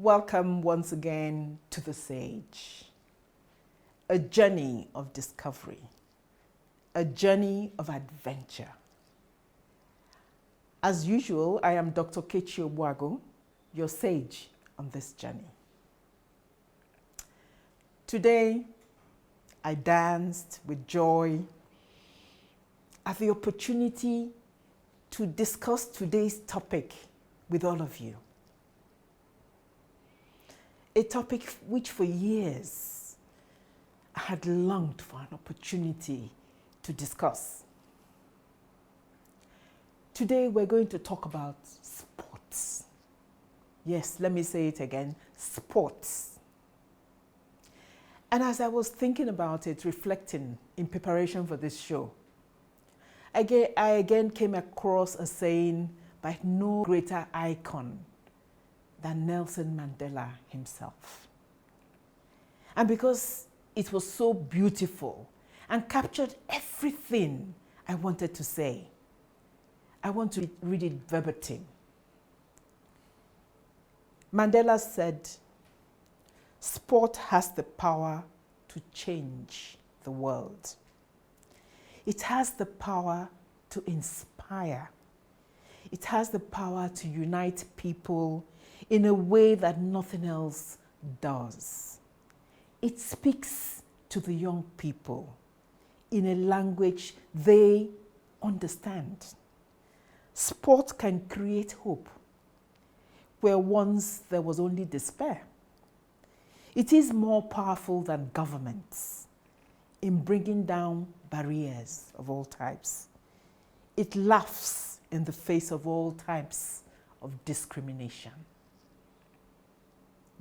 Welcome once again to The Sage, a journey of discovery, a journey of adventure. As usual, I am Dr. Chika Chukwumerije, your sage on this journey. Today, I danced with joy at the opportunity to discuss today's topic with all of you. A topic which for years I had longed for an opportunity to discuss. Today we're going to talk about sports. Yes, let me say it again, sports. And as I was thinking about it, reflecting in preparation for this show, I again came across a saying by no greater icon than Nelson Mandela himself. And because it was so beautiful and captured everything I wanted to say, I want to read it verbatim. Mandela said, "Sport has the power to change the world. It has the power to inspire. It has the power to unite people in a way that nothing else does. It speaks to the young people in a language they understand. Sport can create hope where once there was only despair. It is more powerful than governments in bringing down barriers of all types. It laughs in the face of all types of discrimination."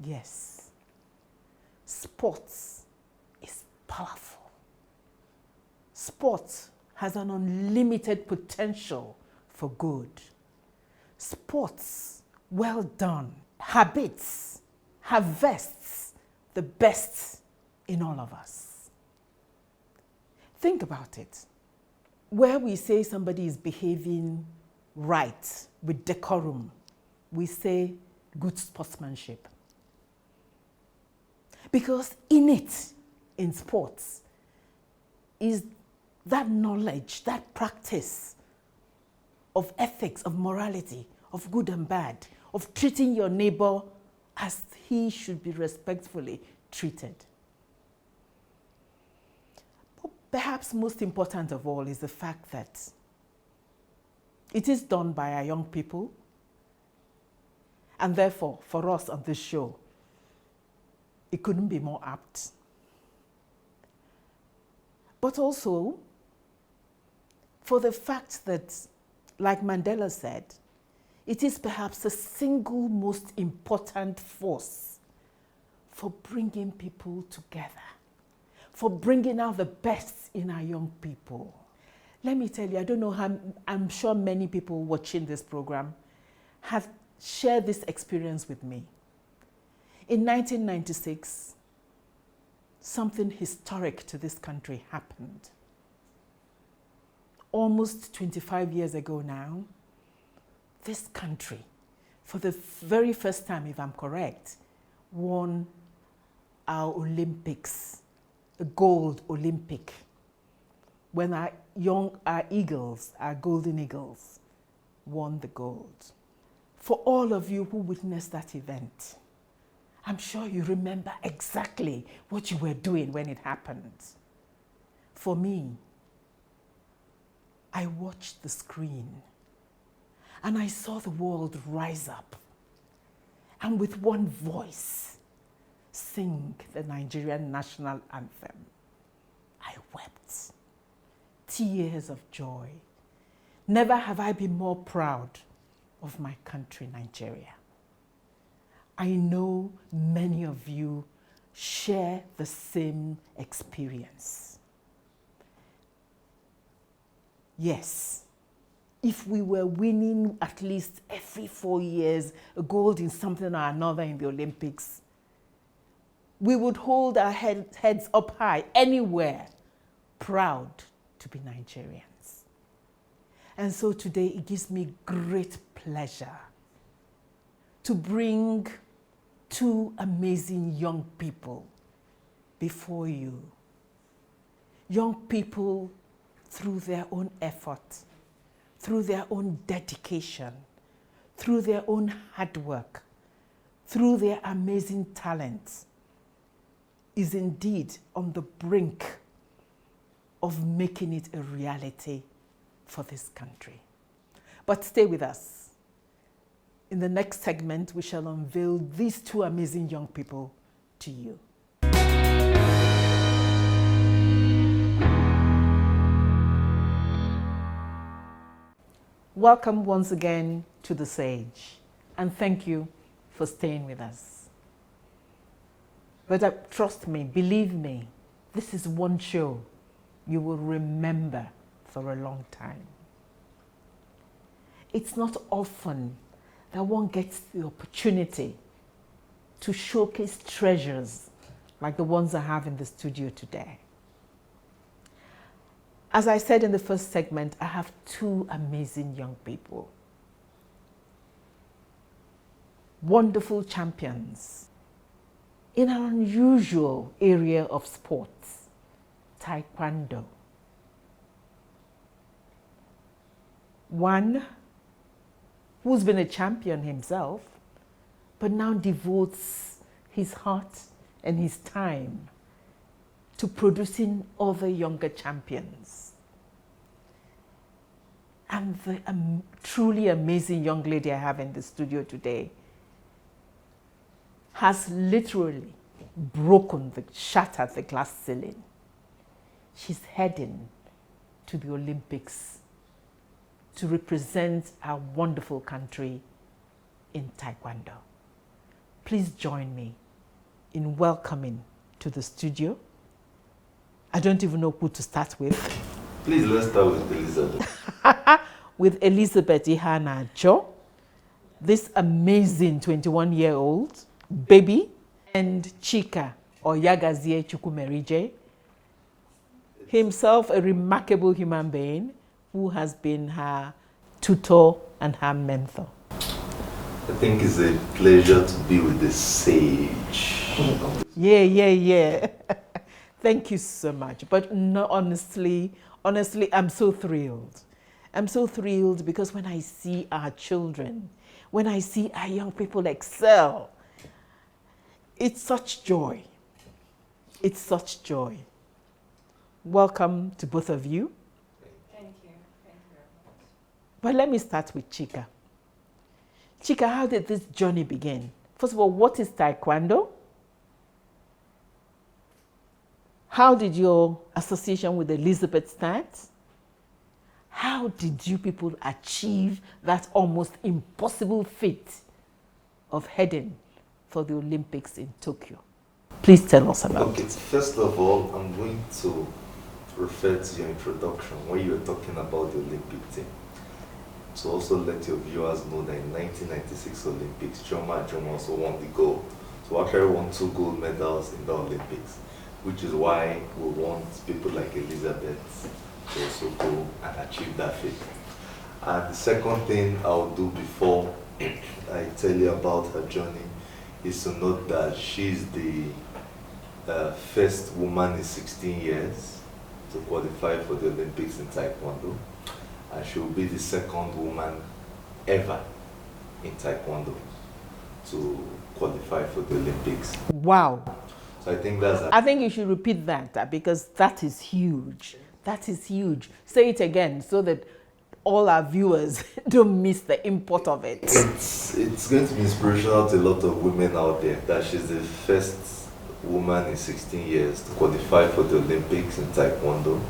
Yes, sports is powerful. Sports has an unlimited potential for good. Sports, well done, habits, harvests the best in all of us. Think about it. Where we say somebody is behaving right, with decorum, we say good sportsmanship. Because in sports, is that knowledge, that practice of ethics, of morality, of good and bad, of treating your neighbor as he should be respectfully treated. But perhaps most important of all is the fact that it is done by our young people, and therefore, for us on this show, it couldn't be more apt. But also, for the fact that, like Mandela said, it is perhaps the single most important force for bringing people together, for bringing out the best in our young people. Let me tell you, I don't know how, I'm sure many people watching this program have shared this experience with me. In 1996, something historic to this country happened. Almost 25 years ago now, this country, for the very first time, if I'm correct, won our Olympics, a gold Olympic, when our Eagles, our Golden Eagles, won the gold. For all of you who witnessed that event, I'm sure you remember exactly what you were doing when it happened. For me, I watched the screen and I saw the world rise up and with one voice sing the Nigerian national anthem. I wept. Tears of joy. Never have I been more proud of my country, Nigeria. I know many of you share the same experience. Yes, if we were winning at least every 4 years a gold in something or another in the Olympics, we would hold our heads up high anywhere, proud to be Nigerians. And so today it gives me great pleasure to bring two amazing young people before you. Young people through their own effort, through their own dedication, through their own hard work, through their amazing talents, is indeed on the brink of making it a reality for this country. But stay with us. In the next segment, we shall unveil these two amazing young people to you. Welcome once again to The Sage, and thank you for staying with us. But trust me, believe me, this is one show you will remember for a long time. It's not often that one gets the opportunity to showcase treasures like the ones I have in the studio today. As I said in the first segment, I have two amazing young people. Wonderful champions in an unusual area of sports, Taekwondo. One who's been a champion himself, but now devotes his heart and his time to producing other younger champions. And the truly amazing young lady I have in the studio today has literally shattered the glass ceiling. She's heading to the Olympics to represent our wonderful country in Taekwondo. Please join me in welcoming to the studio. I don't even know who to start with. Please, let's start with Elizabeth. With Elizabeth Anyanacho, this amazing 21-year-old baby, and Chika Chukwumerije, himself a remarkable human being who has been her tutor and her mentor. I think it's a pleasure to be with the sage. Yeah. Thank you so much. But no, honestly, I'm so thrilled. I'm so thrilled because when I see our children, when I see our young people excel, it's such joy. It's such joy. Welcome to both of you. Thank you. Thank you very much. But let me start with Chika. Chika, how did this journey begin? First of all, what is Taekwondo? How did your association with Elizabeth start? How did you people achieve that almost impossible feat of heading for the Olympics in Tokyo? Please tell us about it. First of all, I'm going to refer to your introduction when you were talking about the Olympic team. To also let your viewers know that in 1996 Olympics, Joma also won the gold. So actually won 2 gold medals in the Olympics, which is why we want people like Elizabeth to also go and achieve that feat. And the second thing I'll do before I tell you about her journey is to note that she's the first woman in 16 years to qualify for the Olympics in Taekwondo, and she will be the second woman ever in Taekwondo to qualify for the Olympics. Wow. So I think that's... I think you should repeat that because that is huge. That is huge. Say it again so that all our viewers don't miss the import of it. It's going to be inspirational to a lot of women out there that she's the first woman in 16 years to qualify for the Olympics in Taekwondo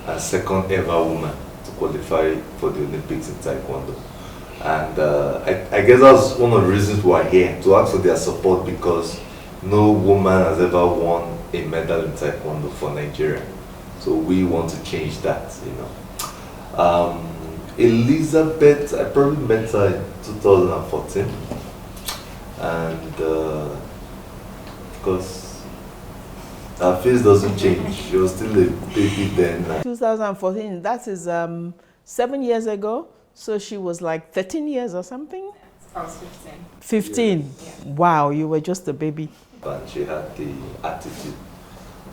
and second ever woman to qualify for the Olympics in Taekwondo. And I guess that's one of the reasons we're here, to ask for their support, because no woman has ever won a medal in Taekwondo for Nigeria. So we want to change that, you know. Elizabeth, I probably met her in 2014, and because her face doesn't change, she was still a baby then. 2014, that is 7 years ago, so she was like 13 years or something? I was 15. 15? Yes. Wow, you were just a baby. And she had the attitude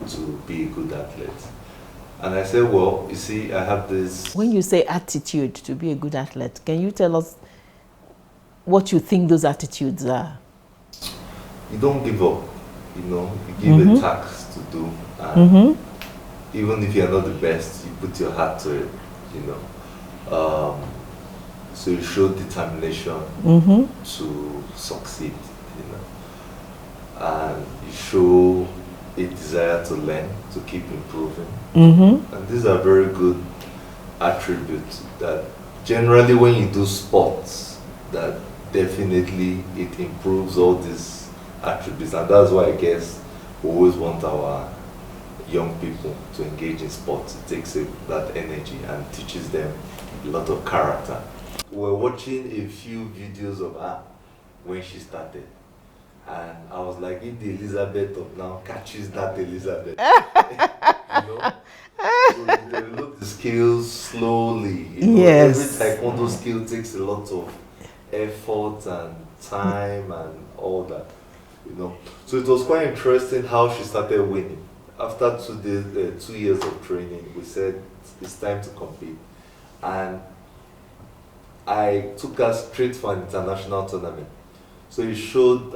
to be a good athlete. And I said, well, you see, I have this. When you say attitude to be a good athlete, can you tell us what you think those attitudes are? You don't give up, you know, you give a task to do. And even if you're not the best, you put your heart to it, you know. So you show determination to succeed, you know. And you show a desire to learn, to keep improving. And these are very good attributes that generally when you do sports, that definitely it improves all these attributes. And that's why I guess we always want our young people to engage in sports. It takes that energy and teaches them a lot of character. We're watching a few videos of her when she started. And I was like, if the Elizabeth of now catches that Elizabeth, you know, so you develop the skills slowly. You know, Yes. Every Taekwondo skill takes a lot of effort and time and all that, you know. So it was quite interesting how she started winning. After 2 years of training, we said it's time to compete, and I took her straight for an international tournament. So it showed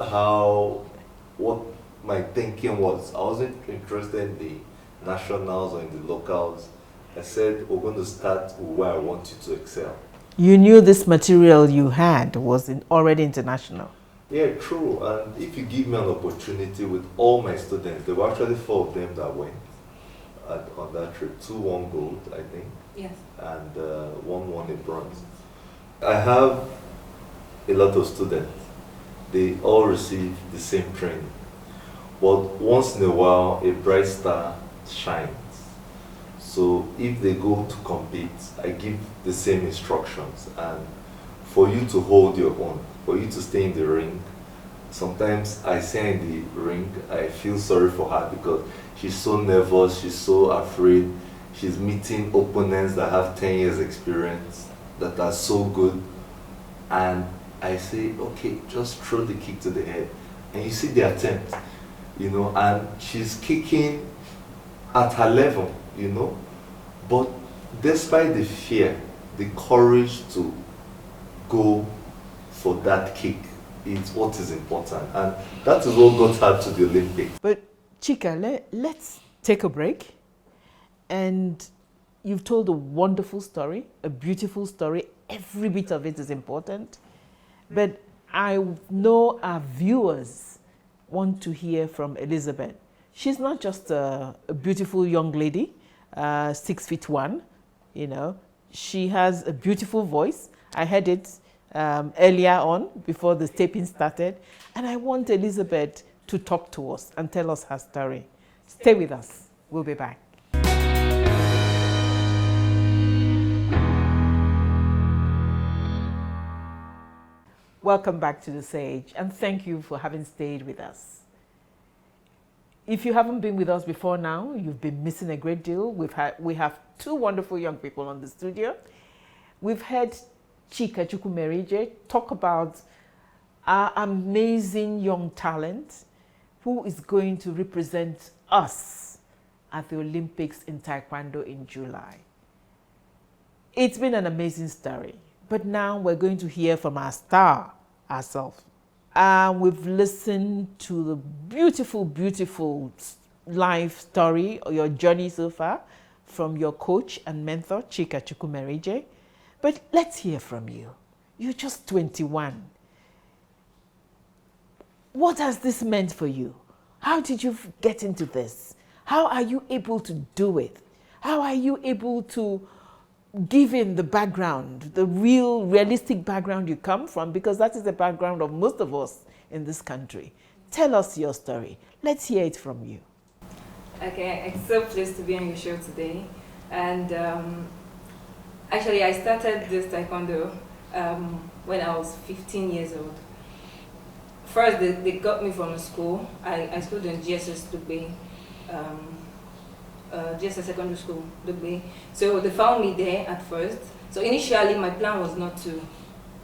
what my thinking was. I wasn't interested in the nationals or in the locals. I said, we're going to start where I want you to excel. You knew this material you had was already international. Yeah, true. And if you give me an opportunity with all my students, there were actually 4 of them that went on that trip. 2 won gold, I think. Yes. And 1 won a bronze. I have a lot of students. They all receive the same training. But once in a while, a bright star shines. So if they go to compete, I give the same instructions. And for you to hold your own, for you to stay in the ring, sometimes I say in the ring, I feel sorry for her because she's so nervous, she's so afraid. She's meeting opponents that have 10 years experience, that are so good. And I say, okay, just throw the kick to the head. And you see the attempt, you know, and she's kicking at her level, you know. But despite the fear, the courage to go for that kick is what is important. And that is what got her to the Olympics. But Chika, let's take a break. And you've told a wonderful story, a beautiful story. Every bit of it is important. But I know our viewers want to hear from Elizabeth. She's not just a beautiful young lady, 6'1", you know. She has a beautiful voice. I heard it earlier on before the taping started. And I want Elizabeth to talk to us and tell us her story. Stay with us. We'll be back. Welcome back to The Sage, and thank you for having stayed with us. If you haven't been with us before now, you've been missing a great deal. We have 2 wonderful young people on the studio. We've heard Chika Chukwumerije talk about our amazing young talent who is going to represent us at the Olympics in Taekwondo in July. It's been an amazing story. But now we're going to hear from our star herself. We've listened to the beautiful, beautiful life story or your journey so far from your coach and mentor, Chika Chukwumerije. But let's hear from you. You're just 21. What has this meant for you? How did you get into this? How are you able to do it? How are you able to given the background, the real realistic background you come from, because that is the background of most of us in this country. Tell us your story. Let's hear it from you. Okay, I'm so pleased to be on your show today. And actually, I started this Taekwondo when I was 15 years old. First, they got me from school. I schooled in GSS Dugbe. GSS Secondary School, Dugbe. So they found me there at first. So initially my plan was not to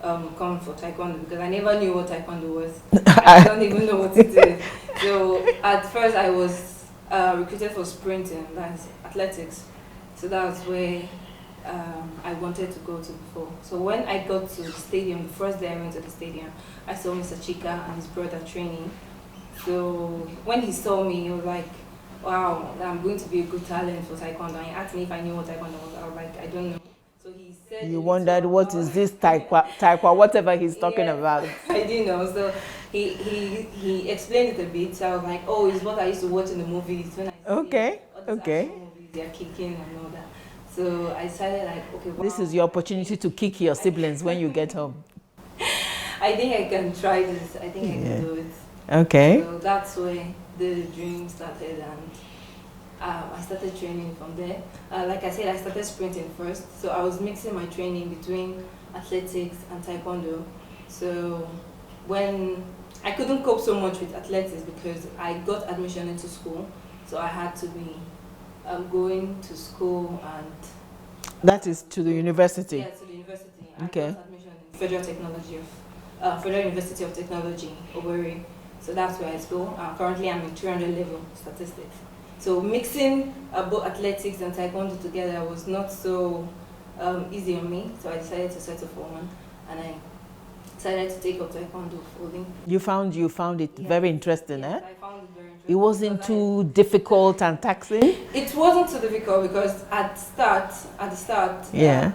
come for Taekwondo because I never knew what Taekwondo was. I don't even know what to do. So at first I was recruited for sprinting, that's athletics. So that was where I wanted to go to before. So when I got to the stadium, the first day I went to the stadium, I saw Mr. Chika and his brother training. So when he saw me, he was like, wow, I'm going to be a good talent for Taekwondo. And he asked me if I knew what Taekwondo was. I was like, I don't know. So he said... You wondered, what is this Taekwondo, whatever he's talking about? I didn't know. So he explained it a bit. So I was like, oh, it's what I used to watch in the movies. When I see all these action movies, they're kicking and all that. So I decided like, okay, wow. This is your opportunity to kick your siblings when you get home. I think I can try this. I think I can do it. Okay. So that's where the dream started, and I started training from there. Like I said, I started sprinting first. So I was mixing my training between athletics and Taekwondo. So when I couldn't cope so much with athletics because I got admission into school, so I had to be going to school and... That is to the university? Yeah, to the university. Okay. I got admission in Federal University of Technology, Owerri. So that's where I go. Currently I'm in 300 level statistics. So mixing both athletics and Taekwondo together was not so easy on me. So I decided to settle for one, and I decided to take up Taekwondo fully. You found it very interesting, yes, eh? I found it very interesting. It wasn't too difficult and taxing? It wasn't too difficult because at the start,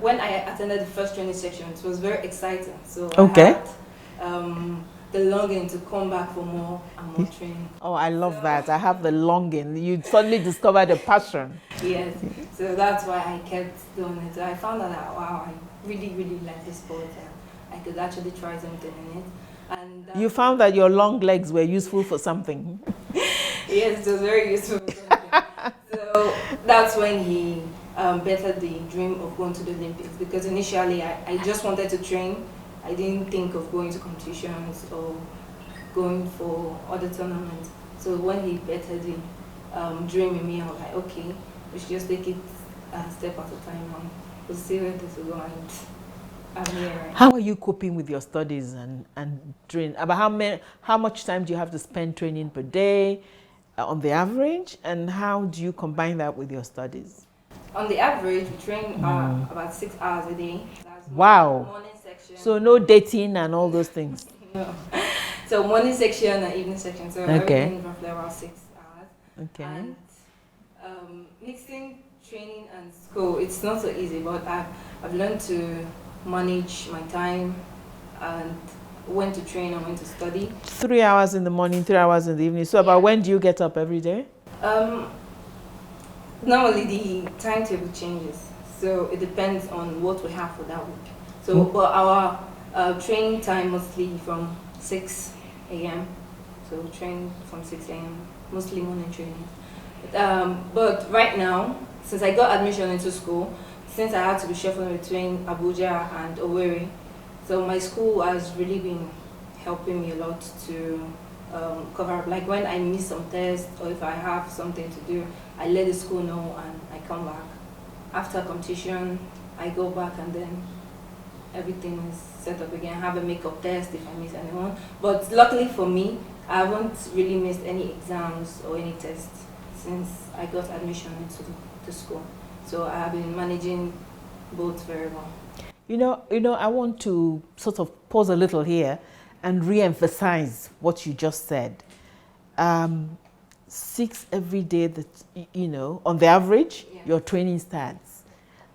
when I attended the first training section, it was very exciting. So I had the longing to come back for more and more training. Oh, I love that. I have the longing. You suddenly discovered a passion. Yes. So that's why I kept doing it. So I found out that, wow, I really, really like this sport, and I could actually try something in it. And you found that your long legs were useful for something. Yes, it was very useful for something. So that's when he bettered the dream of going to the Olympics, because initially I just wanted to train. I didn't think of going to competitions or going for other tournaments. So when he bettered the dream in me, I was like, okay, we should just take it a step at a time and we'll see where this will go. And I'm here. Right? How are you coping with your studies and training? About how much time do you have to spend training per day on the average, and how do you combine that with your studies? On the average, we train about 6 hours a day. That's wow. Morning section. So no dating and all those things? No. So morning section and evening section. So everything roughly about 6 hours. Okay. And mixing training and school, it's not so easy, but I've learned to manage my time and when to train and when to study. 3 hours in the morning, 3 hours in the evening. So about when do you get up every day? Normally the timetable changes, so it depends on what we have for that week. So but our training time mostly from 6 a.m. So we train from 6 a.m. mostly morning training. But right now, since I got admission into school, since I had to be shuffling between Abuja and Owerri, so my school has really been helping me a lot to cover up. Like when I miss some tests or if I have something to do, I let the school know and I come back. After competition, I go back and then everything is set up again. I have a makeup test if I miss anyone. But luckily for me, I haven't really missed any exams or any tests since I got admission into the school. So I have been managing both very well. You know, I want to sort of pause a little here and re-emphasize what you just said. 6 every day that, you know, on the average, your training starts.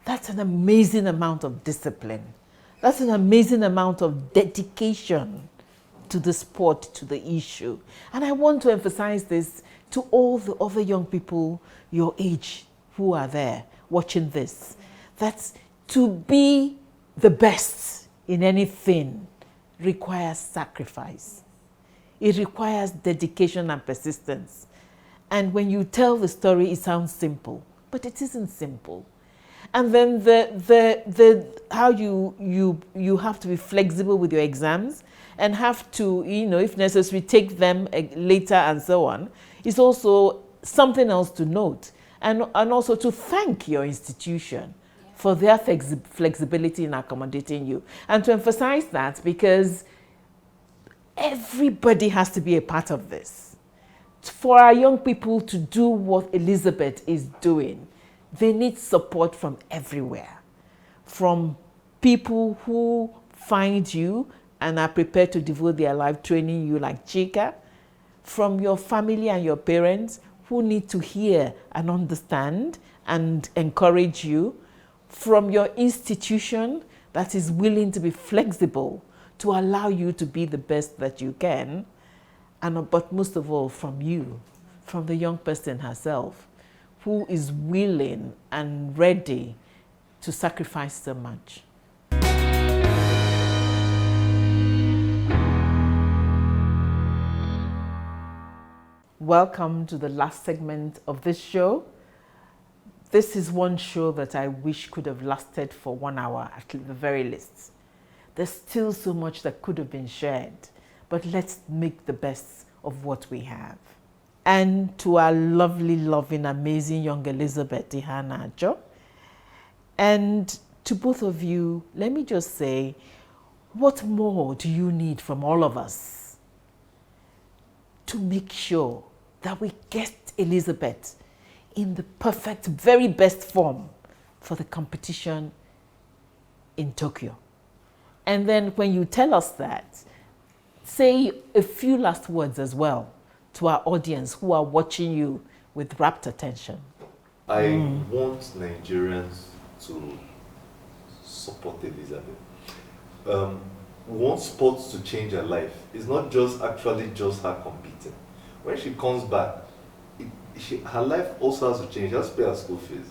That's an amazing amount of discipline. That's an amazing amount of dedication to the sport, to the issue. And I want to emphasize this to all the other young people your age who are there watching this. That's to be the best in anything requires sacrifice. It requires dedication and persistence. And when you tell the story, it sounds simple, but it isn't simple. And then how you have to be flexible with your exams and have to, you know, if necessary, take them later and so on, is also something else to note. And also to thank your institution for their flexibility in accommodating you. And to emphasize that, because everybody has to be a part of this. For our young people to do what Elizabeth is doing, they need support from everywhere. From people who find you and are prepared to devote their life training you like Chika, from your family and your parents who need to hear and understand and encourage you, from your institution that is willing to be flexible to allow you to be the best that you can, and but most of all from you, from the young person herself, who is willing and ready to sacrifice so much. Welcome to the last segment of this show. This is one show that I wish could have lasted for 1 hour at the very least. There's still so much that could have been shared, but let's make the best of what we have. And to our lovely, loving, amazing young Elizabeth Anyanacho, and to both of you, let me just say, what more do you need from all of us to make sure that we get Elizabeth in the perfect, very best form for the competition in Tokyo? And then when you tell us that, say a few last words as well to our audience who are watching you with rapt attention. I want Nigerians to support Elizabeth. We want sports to change her life. It's not just actually just her competing. When she comes back, her life also has to change. She has to pay her school fees.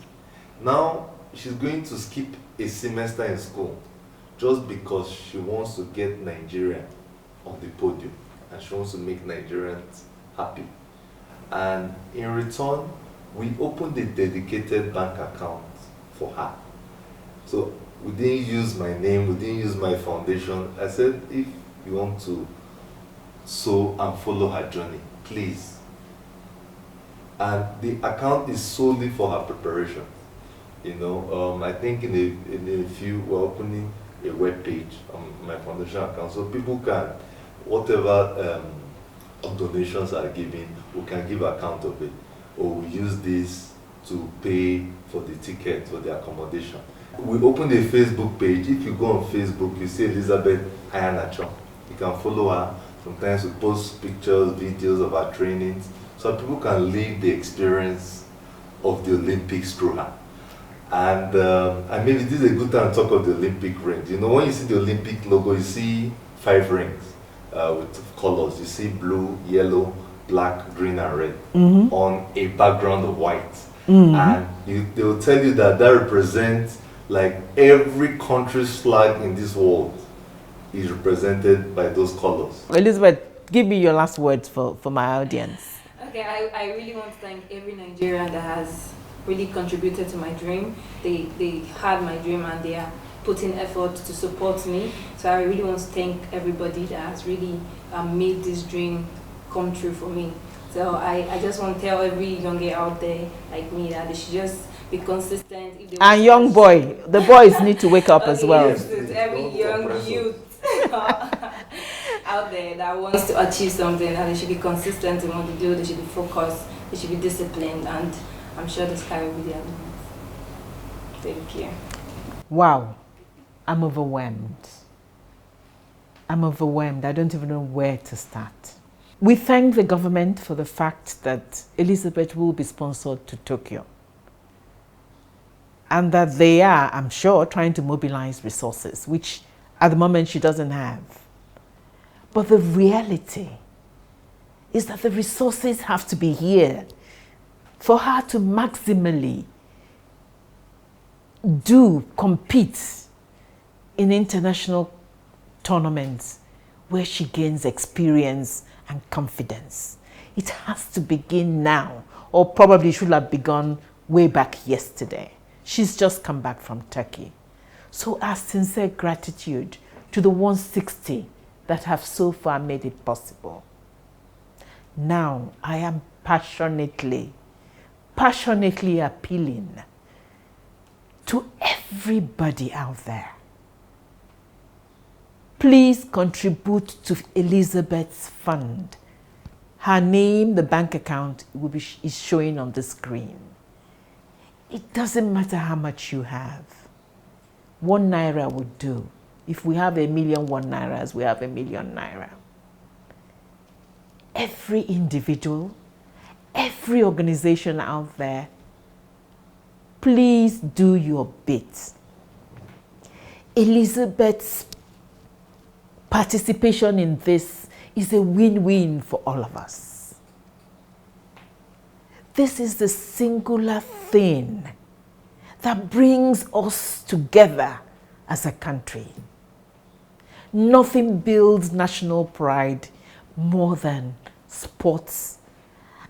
Now she's going to skip a semester in school just because she wants to get Nigeria on the podium and she wants to make Nigerians happy. And in return, we opened a dedicated bank account for her. So we didn't use my name, we didn't use my foundation. I said, if you want to sow and follow her journey, please. And the account is solely for her preparation. You know, I think in a few, we're opening a web page on my foundation account, so people can, whatever donations are given, we can give account of it, or we use this to pay for the ticket, for the accommodation. We opened a Facebook page. If you go on Facebook, you see Elizabeth Anyanacho. You can follow her. Sometimes we post pictures, videos of our trainings, so people can live the experience of the Olympics through her. And maybe this is a good time to talk of the Olympic rings. You know, when you see the Olympic logo, you see 5 rings with colors. You see blue, yellow, black, green, and red on a background of white. And they will tell you that represents like every country's flag in this world is represented by those colors. Elizabeth, give me your last words for my audience. Okay, I really want to thank every Nigerian that has really contributed to my dream. They had my dream and they are putting effort to support me. So I really want to thank everybody that has really made this dream come true for me. So I just want to tell every young girl out there like me that they should just be consistent. If they and young boy, the boys need to wake up as well. Yes, every young youth out there that wants to achieve something, and they should be consistent in what they do, they should be focused, they should be disciplined, and I'm sure the sky will be their limit. Thank you. Wow, I'm overwhelmed. I'm overwhelmed. I don't even know where to start. We thank the government for the fact that Elizabeth will be sponsored to Tokyo, and that they are, I'm sure, trying to mobilize resources, which at the moment she doesn't have. But the reality is that the resources have to be here for her to maximally compete in international tournaments where she gains experience and confidence. It has to begin now, or probably should have begun way back yesterday. She's just come back from Turkey. So our sincere gratitude to the 160 that have so far made it possible. Now I am passionately appealing to everybody out there, please contribute to Elizabeth's fund. Her name, the bank account is showing on the screen. It doesn't matter how much you have. 1 naira would do. If we have 1,000,000 1 nairas, we have 1,000,000 naira. Every individual, every organization out there, please do your bit. Elizabeth's participation in this is a win-win for all of us. This is the singular thing that brings us together as a country. Nothing builds national pride more than sports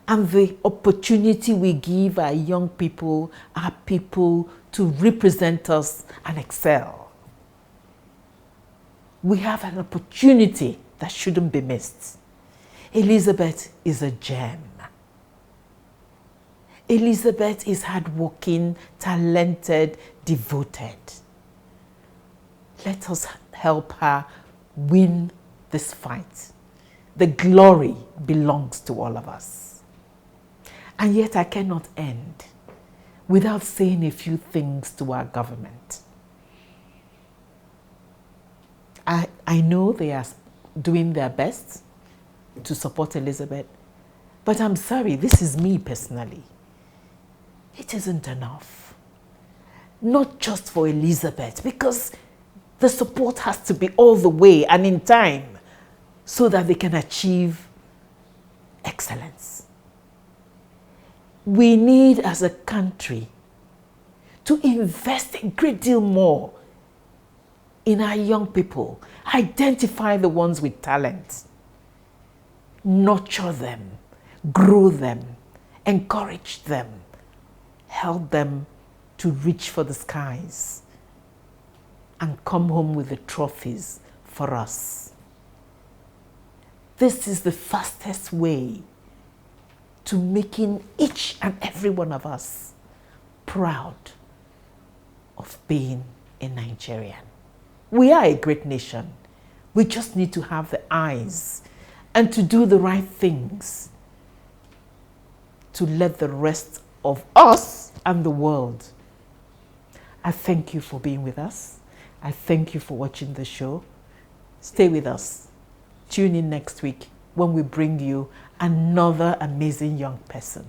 and the opportunity we give our young people, our people, to represent us and excel. We have an opportunity that shouldn't be missed. Elizabeth is a gem. Elizabeth is hardworking, talented, devoted. Let us help her win this fight. The glory belongs to all of us. And yet I cannot end without saying a few things to our government. I know they are doing their best to support Elizabeth, but I'm sorry, this is me personally. It isn't enough. Not just for Elizabeth, because the support has to be all the way and in time so that they can achieve excellence. We need, as a country, to invest a great deal more in our young people. Identify the ones with talent. Nurture them, grow them, encourage them, help them to reach for the skies and come home with the trophies for us. This is the fastest way to making each and every one of us proud of being a Nigerian. We are a great nation. We just need to have the eyes and to do the right things to let the rest of us and the world. I thank you for being with us. I thank you for watching the show. Stay with us. Tune in next week when we bring you another amazing young person.